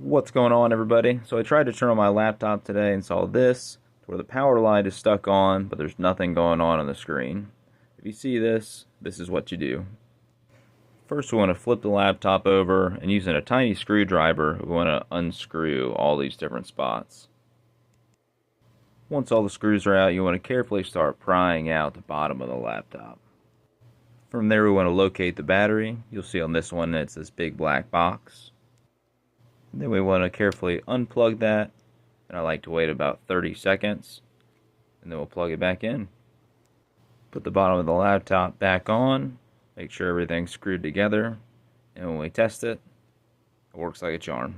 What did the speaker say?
What's going on, everybody? So I tried to turn on my laptop today and saw this where the power light is stuck on, but there's nothing going on the screen. If you see this, this is what you do. First, we want to flip the laptop over, and using a tiny screwdriver, we want to unscrew all these different spots. Once all the screws are out, you want to carefully start prying out the bottom of the laptop. From there, we want to locate the battery. You'll see on this one it's this big black box. Then we want to carefully unplug that, and I like to wait about 30 seconds, and then we'll plug it back in. Put the bottom of the laptop back on, make sure everything's screwed together, and when we test it, it works like a charm.